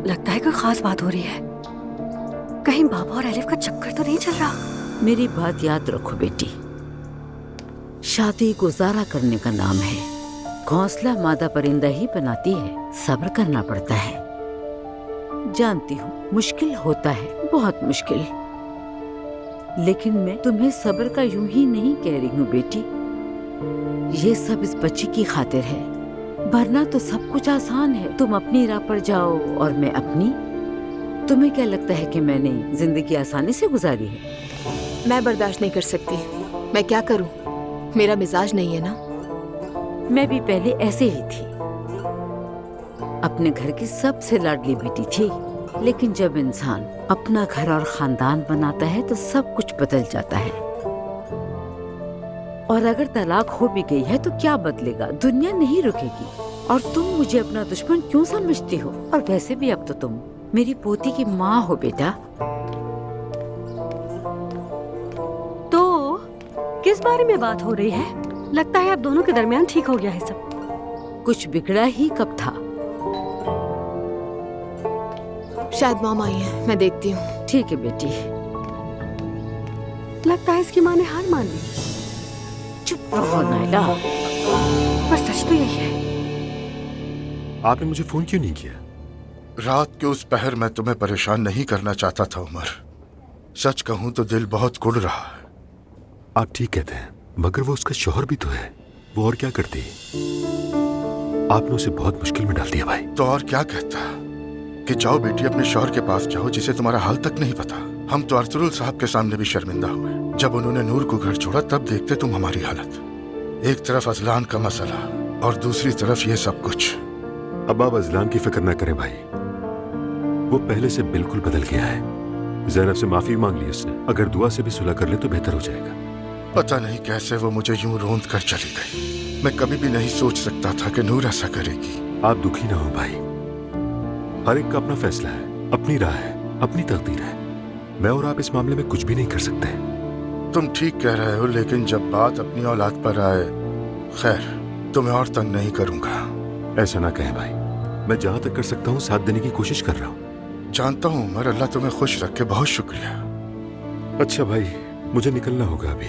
लगता है कोई खास बात हो रही है। कहीं बाबा और एलिफ का चक्कर तो नहीं चल रहा? मेरी बात याद रखो बेटी, शादी गुजारा करने का नाम है। घोंसला मादा परिंदा ही बनाती है, सब्र करना पड़ता है। जानती हूँ मुश्किल होता है, बहुत मुश्किल, लेकिन मैं तुम्हें सब्र का यूं ही नहीं कह रही हूँ बेटी। ये सब इस बच्ची की खातिर है, वरना तो सब कुछ आसान है। तुम अपनी राह पर जाओ और मैं अपनी। तुम्हें क्या लगता है कि मैंने जिंदगी आसानी से गुजारी है? मैं बर्दाश्त नहीं कर सकती। मैं क्या करूं? मेरा मिजाज नहीं है ना। मैं भी पहले ऐसे ही थी, अपने घर की सबसे लाडली बेटी थी। लेकिन जब इंसान अपना घर और खानदान बनाता है तो सब कुछ बदल जाता है। और अगर तलाक हो भी गई है तो क्या बदलेगा? दुनिया नहीं रुकेगी। और तुम मुझे अपना दुश्मन क्यों समझती हो? और वैसे भी अब तो तुम मेरी पोती की माँ हो बेटा। तो किस बारे में बात हो रही है? लगता है अब दोनों के दरमियान ठीक हो गया है सब। कुछ बिगड़ा ही कब था? शायद मॉम आई है, मैं देखती हूँ। ठीक है बेटी। लगता है इसकी माँ ने हार मान ली। चुप रहो नायला। पर सच तो यही है। आपने मुझे फोन क्यों नहीं किया? रात के उस पहर मैं तुम्हें परेशान नहीं करना चाहता था उमर। सच कहूं तो दिल बहुत कुढ़ रहा है। आप ठीक कहते हैं, मगर वो उसका शौहर भी तो है। वो और क्या करती? आपने उसे बहुत मुश्किल में डाल दिया भाई। तो और क्या कहता कि जाओ बेटी अपने शौहर के पास जाओ जिसे तुम्हारा हाल तक नहीं पता। हम तो अर्तुगरुल साहब के सामने भी शर्मिंदा हुए जब उन्होंने नूर को घर छोड़ा। तब देखते तुम हमारी हालत। एक तरफ अजलान का मसला और दूसरी तरफ ये सब कुछ। अब आप अजलान की फिक्र न करें भाई, वो पहले से बिल्कुल बदल गया है। ज़ैनब से माफी मांग ली उसने। अगर दुआ से भी सुलह कर ले तो बेहतर हो जाएगा। पता नहीं कैसे वो मुझे यूं रोंद कर चली गई। मैं कभी भी नहीं सोच सकता था कि नूर ऐसा करेगी। आप दुखी ना हो भाई, हर एक का अपना फैसला है, अपनी राह है, अपनी तकदीर है। मैं और आप इस मामले में कुछ भी नहीं कर सकते। तुम ठीक कह रहे हो, लेकिन जब बात अपनी औलाद पर आए। खैर, तुम्हें और तंग नहीं करूंगा। ऐसा ना कहें भाई, मैं जहां तक कर सकता हूँ साथ देने की कोशिश कर रहा हूँ। जानता हूँ उमर, अल्लाह तुम्हें खुश रखे। बहुत शुक्रिया। अच्छा भाई, मुझे निकलना होगा अभी।